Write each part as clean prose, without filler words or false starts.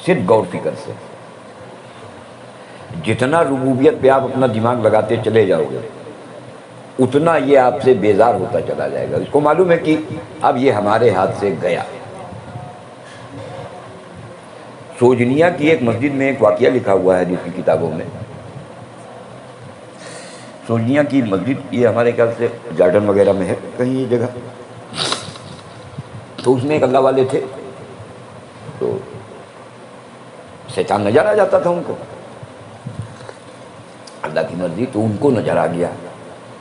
صرف غور فکر سے. جتنا ربوبیت پہ آپ اپنا دماغ لگاتے چلے جاؤ گے اتنا یہ آپ سے بیزار ہوتا چلا جائے گا. اس کو معلوم ہے کہ اب یہ ہمارے ہاتھ سے گیا. سوجنیا کی ایک مسجد میں ایک واقعہ لکھا ہوا ہے جس کی کتابوں میں. سوجنیا کی مسجد یہ ہمارے خیال سے گارڈن وغیرہ میں ہے کہیں یہ جگہ. تو اس میں ایک اللہ والے تھے تو شیطان نظر آ جاتا تھا ان کو. اللہ کی مرضی تو ان کو نظر آ گیا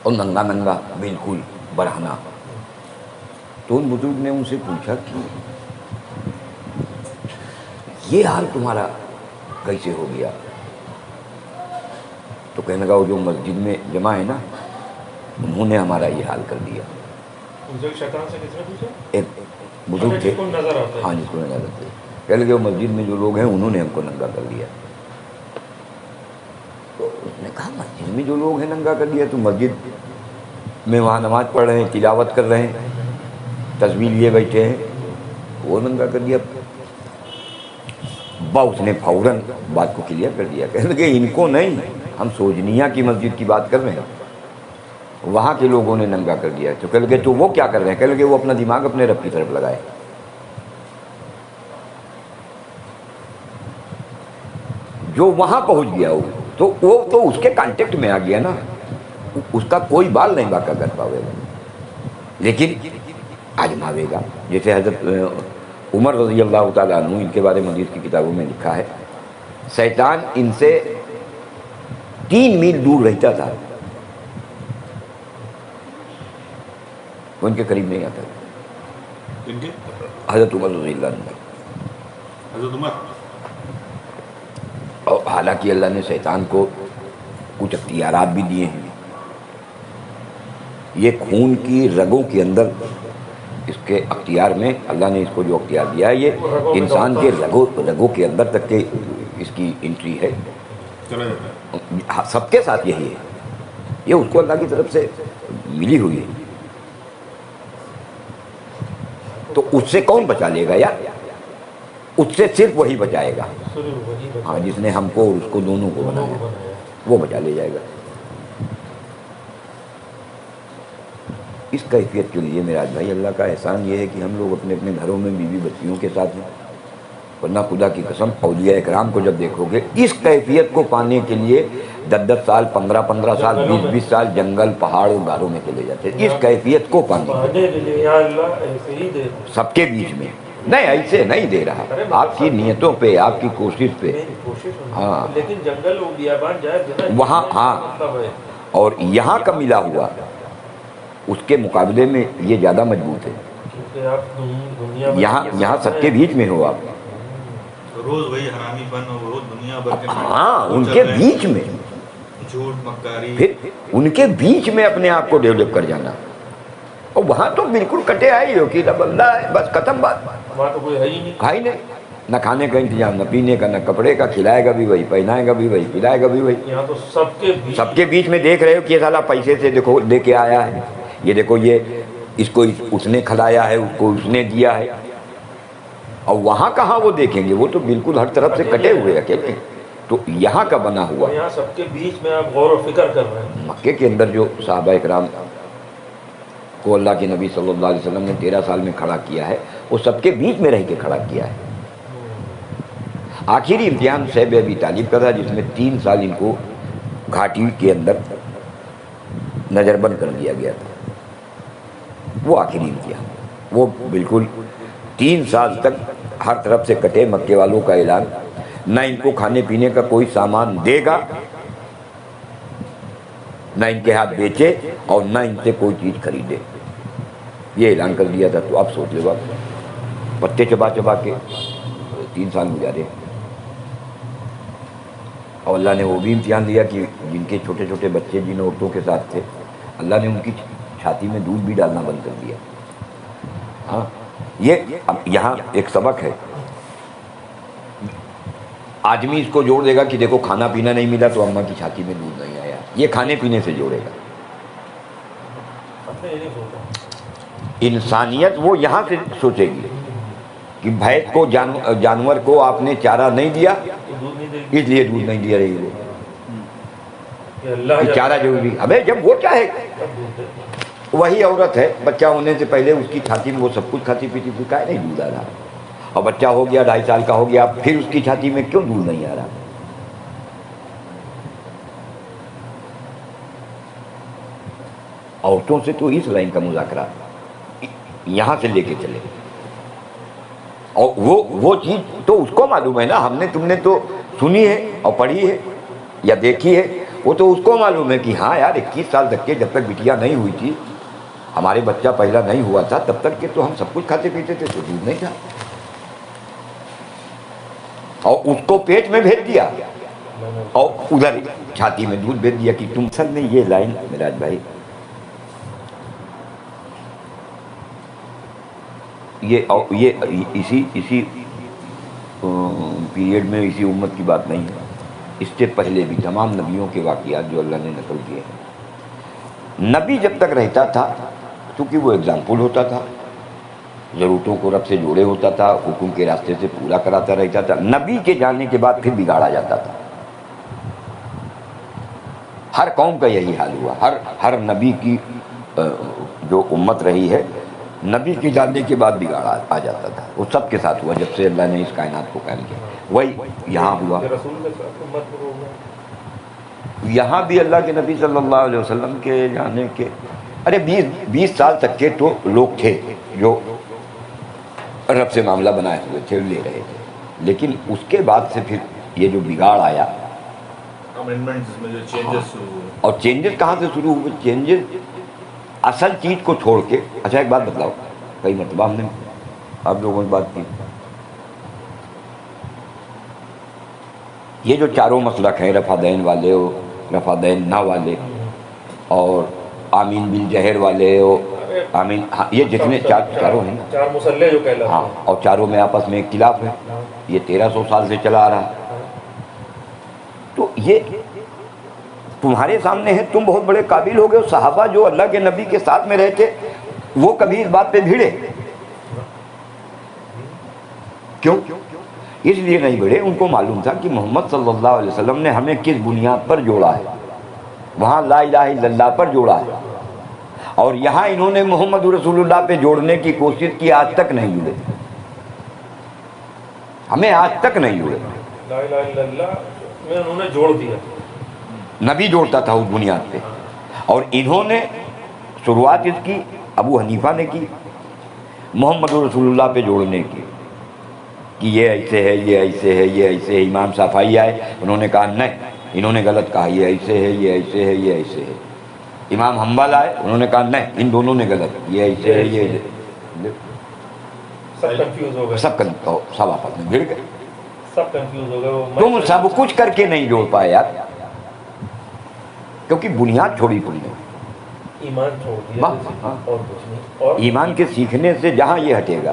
اور ننگا ننگا بالکل برہنہ. تو ان بزرگ نے ان سے پوچھا کہ یہ حال تمہارا کیسے ہو گیا؟ تو کہنے لگا وہ جو مسجد میں جمع ہے نا انہوں نے ہمارا یہ حال کر دیا. ایک بزرگ تھے ہاں جس کو نظر آتے کہنے لگے وہ مسجد میں جو لوگ ہیں انہوں نے ہم کو ننگا کر دیا. تو اس نے کہا مسجد میں جو لوگ ہیں ننگا کر دیا؟ تو مسجد میں وہاں نماز پڑھ رہے ہیں تلاوت کر رہے ہیں تسبیح لیے بیٹھے ہیں وہ ننگا کر دیا. اس نے فوراً بات کو کلیئر کر دیا. کہنے لگے ان کو نہیں ہم سوجنیا کی مسجد کی بات کر رہے ہیں وہاں کے لوگوں نے ننگا کر دیا. تو کہنے لگے تو وہ کیا کر رہے ہیں؟ کہنے لگے وہ اپنا دماغ اپنے رب کی طرف لگائے. جو وہاں پہنچ گیا ہو تو وہ تو اس کے کانٹیکٹ میں آ گیا نا اس کا کوئی بال نہیں باقا کر پاوے گا لیکن آزماوے گا. جیسے حضرت عمر رضی اللہ تعالیٰ عنہ ان کے بارے میں حدیث کی کتابوں میں لکھا ہے شیطان ان سے 3 میل دور رہتا تھا وہ ان کے قریب نہیں آتا. حضرت عمر رضی اللہ عنہ. اور حالانکہ اللہ نے شیطان کو کچھ اختیارات بھی دیے ہیں. یہ خون کی رگوں کے اندر اس کے اختیار میں اللہ نے اس کو جو اختیار دیا ہے یہ انسان کے رگوں کے اندر تک کے اس کی انٹری ہے. سب کے ساتھ یہی ہے. یہ اس کو اللہ کی طرف سے ملی ہوئی ہے. تو اس سے کون بچا لے گا یار؟ اس سے صرف وہی بچائے گا ہاں جس نے ہم کو اور اس کو دونوں کو بنایا وہ بچا لے جائے گا. اس کیفیت کے لیے میراج بھائی اللہ کا احسان یہ ہے کہ ہم لوگ اپنے اپنے گھروں میں بیوی بچیوں کے ساتھ ہیں. ورنہ خدا کی قسم اولیاء اکرام کو جب دیکھو گے اس کیفیت کو پانے کے لیے 10 سال 15 سال 20 سال جنگل پہاڑ اور غاروں میں چلے جاتے ہیں. اس کیفیت کو پانے کے لیے سب کے بیچ میں نہیں ایسے نہیں دے رہا آپ کی نیتوں پہ آپ کی کوشش پہ ہاں وہاں ہاں اور یہاں کا ملا ہوا اس کے مقابلے میں یہ زیادہ مضبوط ہے. یہاں سب کے بیچ میں ہو آپ روز وہی حرامی بن روز دنیا بھر کے ہاں ان کے بیچ میں جھوٹ مکاری پھر ان کے بیچ میں اپنے آپ کو ڈیولپ کر جانا. اور وہاں تو بالکل کٹے آئی ہو کہ رب اللہ ہے بس ختم بات. وہاں تو کوئی ہے ہی نہیں نہ کھانے کا انتظام نہ پینے کا نہ کپڑے کا. کھلائے گا بھی وہی پہنائے گا بھی وہی پلائے گا بھی وہی. یہاں تو سب کے بیچ میں دیکھ رہے ہو کہ یہ سالا پیسے سے دیکھو دے کے آیا ہے یہ دیکھو یہ اس کو اس نے کھلایا ہے اس کو اس نے دیا ہے. اور وہاں کہاں وہ دیکھیں گے وہ تو بالکل ہر طرف سے کٹے ہوئے اکیلے. تو یہاں کا بنا ہوا یہاں سب کے بیچ میں آپ غور و فکر کر رہے ہیں. مکے کے اندر جو صحابہ اکرام کو اللہ کے نبی صلی اللہ علیہ وسلم نے 13 سال میں کھڑا کیا ہے وہ سب کے بیچ میں رہ کے کھڑا کیا ہے. آخری امتحان صہیب ابی طالب کا تھا جس میں 3 سال ان کو گھاٹی کے اندر نظر بند کر دیا گیا تھا. وہ آخری امتحان وہ بالکل 3 سال تک ہر طرف سے کٹے مکے والوں کا اعلان نہ ان کو کھانے پینے کا کوئی سامان دے گا نہ ان کے ہاتھ بیچے اور نہ ان سے کوئی چیز خریدے. یہ اعلان کر دیا تھا. تو آپ سوچ لو آپ پتے چبا چبا کے 3 سال گزارے. اور اللہ نے وہ بھی امتحان دیا کہ جن کے چھوٹے چھوٹے بچے جن عورتوں کے ساتھ تھے اللہ نے ان کی چھاتی میں دودھ بھی ڈالنا بند کر دیا. ہاں یہ یہاں ایک سبق ہے. آدمی اس کو جوڑ دے گا کہ دیکھو کھانا پینا نہیں ملا تو اماں کی چھاتی میں دودھ نہیں آیا. یہ کھانے پینے سے جوڑے گا. انسانیت وہ یہاں سے سوچے گی کہ بھینس کو جانور کو آپ نے چارہ نہیں دیا تو دودھ نہیں دے گی اس لیے دودھ نہیں دیا رہی وہ، کہ اللہ کہ چارہ ضروری۔ ابے جب وہ چاہے، تب دودھ دے گی۔ وہی عورت ہے بچہ ہونے سے پہلے اس کی چھاتی میں وہ سب کچھ کھاتی پیتی تھی، کائے نہیں دودھ آ رہا، اور بچہ ہو گیا 2.5 سال کا ہو گیا پھر اس کی چھاتی میں کیوں دودھ نہیں آ رہا؟ عورتوں سے تو اس لائن کا مذاکرہ یہاں سے لے کے چلے، اور وہ چیز تو اس کو معلوم ہے نا، ہم نے تم نے تو سنی ہے اور پڑھی ہے یا دیکھی ہے، وہ تو اس کو معلوم ہے کہ ہاں یار 21 سال تک کے جب تک بٹیا نہیں ہوئی تھی، ہمارے بچہ پہلا نہیں ہوا تھا، تب تک کے تو ہم سب کچھ کھاتے پیتے تھے، تو دودھ نہیں تھا، اور اس کو پیٹ میں بھیج دیا اور ادھر چھاتی میں دودھ بھیج دیا کہ تم اصل میں یہ لائن میراج بھائی یہ اسی پیریڈ میں اسی امت کی بات نہیں ہے، اس سے پہلے بھی تمام نبیوں کے واقعات جو اللہ نے نقل کیے ہیں، نبی جب تک رہتا تھا چونکہ وہ اگزامپل ہوتا تھا، ضرورتوں کو رب سے جوڑے ہوتا تھا، حکم کے راستے سے پورا کراتا رہتا تھا، نبی کے جانے کے بعد پھر بگاڑا جاتا تھا۔ ہر قوم کا یہی حال ہوا، ہر نبی کی جو امت رہی ہے، نبی کے جانے کے بعد بگاڑا آ جاتا تھا، وہ سب کے ساتھ ہوا جب سے اللہ نے اس کائنات کو قائم کیا، وہی یہاں ہوا۔ کہ رسول کے ساتھ امت کو ہوگا۔ یہاں بھی اللہ کے نبی صلی اللہ علیہ وسلم کے جانے کے 20 سال تک کے تو لوگ تھے جو رب سے معاملہ بنائے ہوئے تھے، لے رہے تھے، لیکن اس کے بعد سے پھر یہ جو بگاڑ آیا، امینڈمنٹس میں جو چینجز شروع ہوئے، اور چینجز کہاں سے شروع ہوئے؟ چینجز اصل چیز کو چھوڑ کے، اچھا ایک بات بتلاؤ، کئی مرتبہ ہم نے آپ لوگوں سے بات کی، یہ جو چاروں مسلک ہیں، رفع دین والے ہو، رفع دین نہ والے، اور آمین بالجہر والے ہو، آمین، ہاں، یہ جتنے چاروں ہیں نا، چار مسلح جو کہلاتے ہاں، ہیں، اور چاروں میں آپس میں اختلاف ہے، یہ 1300 سال سے چلا آ رہا ہے، تو یہ تمہارے سامنے ہے، تم بہت بڑے قابل ہو گئے، صحابہ جو اللہ کے نبی کے ساتھ میں رہتے وہ کبھی اس بات پہ بھیڑے کیوں؟ اس لیے نہیں بھیڑے، ان کو معلوم تھا کہ محمد صلی اللہ علیہ وسلم نے ہمیں کس بنیاد پر جوڑا ہے، وہاں لا الہ الا اللہ پر جوڑا ہے، اور یہاں انہوں نے محمد رسول اللہ پہ جوڑنے کی کوشش کی، آج تک نہیں جڑے، ہمیں آج تک نہیں جڑے، لا الہ الا اللہ میں انہوں نے جوڑ دیا، نبی جوڑتا تھا اس بنیاد پہ، اور انہوں نے شروعات اس کی ابو حنیفہ نے کی محمد رسول اللہ پہ جوڑنے کی، کہ یہ ایسے ہے، یہ ایسے ہے، یہ ایسے ہے، امام صفائی آئے، انہوں نے کہا نہیں، انہوں نے غلط کہا، یہ ایسے ہے، یہ ایسے ہے، یہ ایسے ہے، امام حنبل آئے، انہوں نے کہا نہیں، ان دونوں نے غلط، یہ ایسے ہے، یہ ایسے ہے، سب کنفیوز ہو گئے، سب آپس میں بھیڑ گئے، سب کنفیوز ہو گئے، وہ تم سب کچھ کر کے نہیں جوڑ پائے یار، کیونکہ بنیاد چھوڑی تم نے، ایمان چھوڑ دیا، بس، ہاں، اور کچھ نہیں، اور ایمان کے سیکھنے سے جہاں یہ ہٹے گا،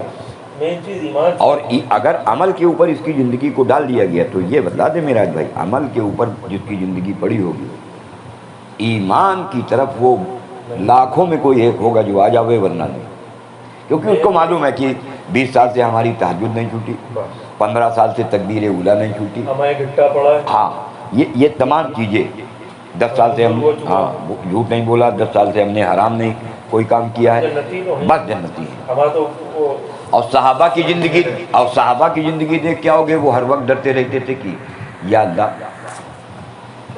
مین چیز ایمان، اور اگر عمل کے اوپر اس کی زندگی کو ڈال دیا گیا تو یہ بتلا دے میراج بھائی، عمل کے اوپر جس کی زندگی پڑی ہوگی، ایمان کی طرف وہ لاکھوں میں کوئی ایک ہوگا جو آ جاوے، ورنہ نہیں، کیونکہ اس کو معلوم ہے کہ 20 سال سے ہماری تہجد نہیں چھوٹی، بس 15 سال سے تکبیر اولیٰ نہیں چھوٹی، ہمارے گھٹا پڑا ہے، ہاں، یہ تمام چیزیں 10 سال سے ہم، ہاں، جھوٹ نہیں بولا، 10 سال سے ہم نے حرام نہیں کوئی کام کیا ہے، جنتی تو ہیں، بس جنتی ہے۔ ہمارا تو وہ اور صحابہ کی زندگی دیکھ کیا ہوگے، وہ ہر وقت ڈرتے رہتے تھے کہ یا اللہ کیا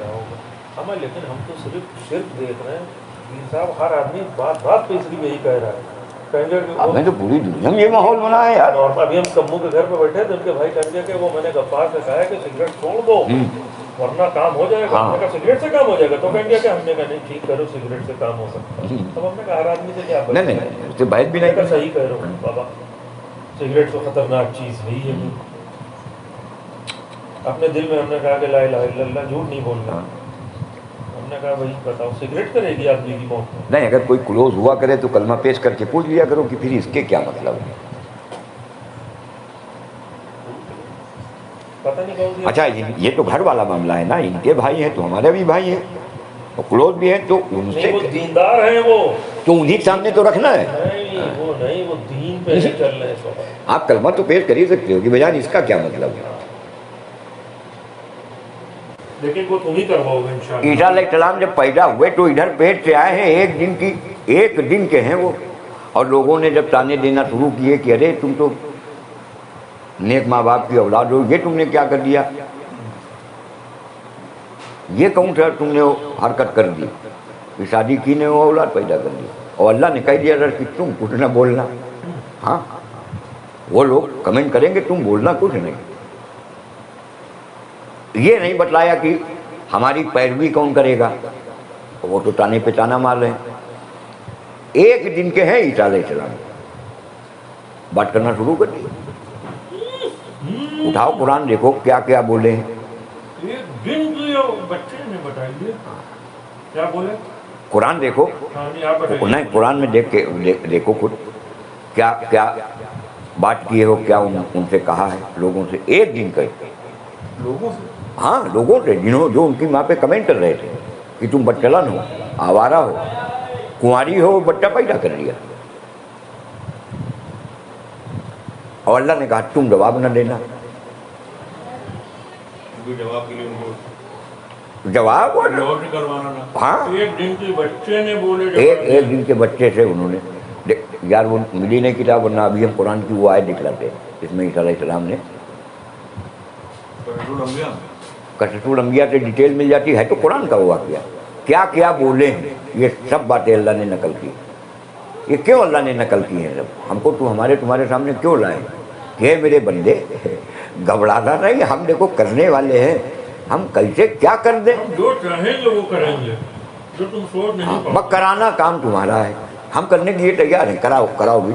ہوگا ہمیں، لیکن ہم تو صرف دیکھ رہے ہیں، پیر صاحب ہر آدمی بات پہ صرف یہی کہہ رہا ہے، کہیں گے کہ اب میں تو پوری دنیا میں یہ ماحول بنا ہے یار، اور ابھی ہم کمو کے گھر پہ بیٹھے تھے، ان کے بھائی کہیں گے کہ وہ میں نے غفار سے کہا ہے کہ سگریٹ چھوڑ دو ورنہ کام ہو جائے گا، ہاں، میں نے کہا سگریٹ سے کام ہو جائے گا، تو کہیں گے کہ ہم نے کہا نہیں ٹھیک کرو، سگریٹ سے کام ہو سکتا ہے، اب ہم نے کہا ہر آدمی سے کیا نہیں نہیں نہیں، اس سے بحث بھی نہیں کر کر صحیح کہہ رہا ہوں بابا، سگریٹ تو خطرناک چیز نہیں ہے، اپنے دل میں ہم نے کہا کہ لا الہ الا اللہ، جھوٹ نہیں بولنا، ہم نے کہا بھائی بتاؤ سگریٹ کرے گی آدمی کی موت میں؟ نہیں، اگر کوئی کلوز ہوا کرے تو کلمہ پیش کر کے پوچھ لیا کرو کہ پھر اس کے کیا مطلب ہے، پتہ نہیں کون سی، اچھا یہ تو گھر والا معاملہ ہے نا، ان کے بھائی ہیں تو ہمارے بھی بھائی ہیں، اور کلوز بھی ہیں تو ان نہیں سے وہ دیندار ہیں وہ تو انہیں سامنے تو رکھنا ہے. نہیں وہ دین پہ نہیں چل رہے ہیں. آپ کلمہ تو پیش کر ہی سکتے ہو کہ بجان اس کا کیا مطلب ہے. لیکن وہ تم ہی کرواؤ گے انشاءاللہ. عیسیٰ علیہ السلام جب پیدا ہوئے تو ادھر پیٹ سے آئے ہیں، ایک دن کے ہیں وہ، اور لوگوں نے جب تانے دینا شروع کیے کہ ارے تم تو نیک ماں باپ کی اولاد ہو، یہ تم نے کیا کر دیا، یہ کون سا تم نے حرکت کر دی، شادی کی نے وہ اولاد پیدا کر دی. اور اللہ نے کہہ دیا کہ تم کچھ نہ بولنا. ہاں وہ لوگ کمنٹ کریں گے تم بولنا کچھ نہیں. یہ نہیں بتلایا کہ ہماری پیروی کون کرے گا، وہ تو تانے پہ تانا مار رہے ہیں. ایک دن کے ہیں عیسیٰ علیہ السلام، بات کرنا شروع کر دی. اٹھاؤ قرآن دیکھو کیا کیا بولے ہیں. ایک دن کی بچے نے بتائیے کیا بولے. قرآن دیکھو، نہیں قرآن میں دیکھ کے دیکھو خود کیا کیا بات کیے ہو، کیا ان سے کہا ہے لوگوں سے. ایک دن کا لوگوں سے، ہاں لوگوں سے جنہوں جو ان کی ماں پہ کمنٹ کر رہے تھے کہ تم بدچلن ہو، آوارہ ہو، کنواری ہو، بچہ پیدا کر لیا. اور اللہ نے کہا تم جواب نہ دینا. جواب کے لیے ان کو جواب نوٹ کروانا نا. ہاں ایک دن کے بچے نے بولے ایک دن کے بچے سے انہوں نے یار وہ ملی نہیں کتاب، ورنہ ابھی ہم قرآن کی وہ آیت دکھلاتے ہیں. اس میں عیسیٰ علیہ السلام نے قصص الانبیاء سے ڈیٹیل مل جاتی ہے تو قرآن کا وہ واقعہ کیا کیا بولے ہیں. یہ سب باتیں اللہ نے نقل کی. یہ کیوں اللہ نے نقل کی ہیں سب؟ ہم کو تو تمہارے سامنے کیوں لائے کہ میرے بندے گھبرانا نہیں، ہم دیکھو کرنے والے ہیں، ہم کیسے کیا کر دیں. جو چاہیں گے وہ کریں گے، جو تم سوچ نہیں پاؤ. بس کرانا کام تمہارا ہے، ہم کرنے کے لیے تیار ہیں. کراؤ بھی.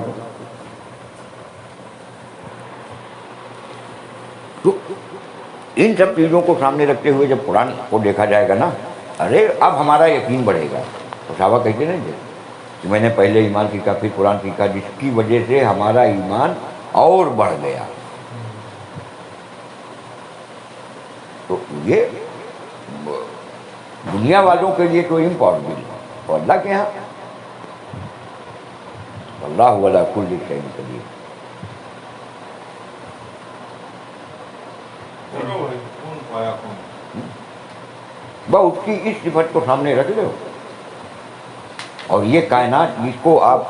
تو ان سب چیزوں کو سامنے رکھتے ہوئے جب قرآن کو دیکھا جائے گا نا، ارے اب ہمارا یقین بڑھے گا. تو صحابہ کہتے نہیں تھے کہ میں نے پہلے ایمان سیکھا پھر قرآن سیکھا، جس کی وجہ سے ہمارا ایمان اور بڑھ گیا. تو یہ دنیا والوں کے لیے تو امپورٹنٹ ہے، اور اللہ کے یہاں اللہ علی کل شیء قدیر. بس اس کی اس صفت کو سامنے رکھ لو، اور یہ کائنات جس کو آپ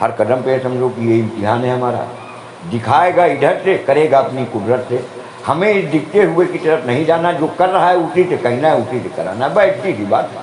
ہر قدم پہ سمجھو کہ یہ امتحان ہے ہمارا، دکھائے گا ادھر سے، کرے گا اپنی قدرت سے. ہمیں اس دکھتے ہوئے کی طرف نہیں جانا، جو کر رہا ہے اسی سے کہنا ہے، اسی سے کرانا ہے. بس اتنی سی بات ہے.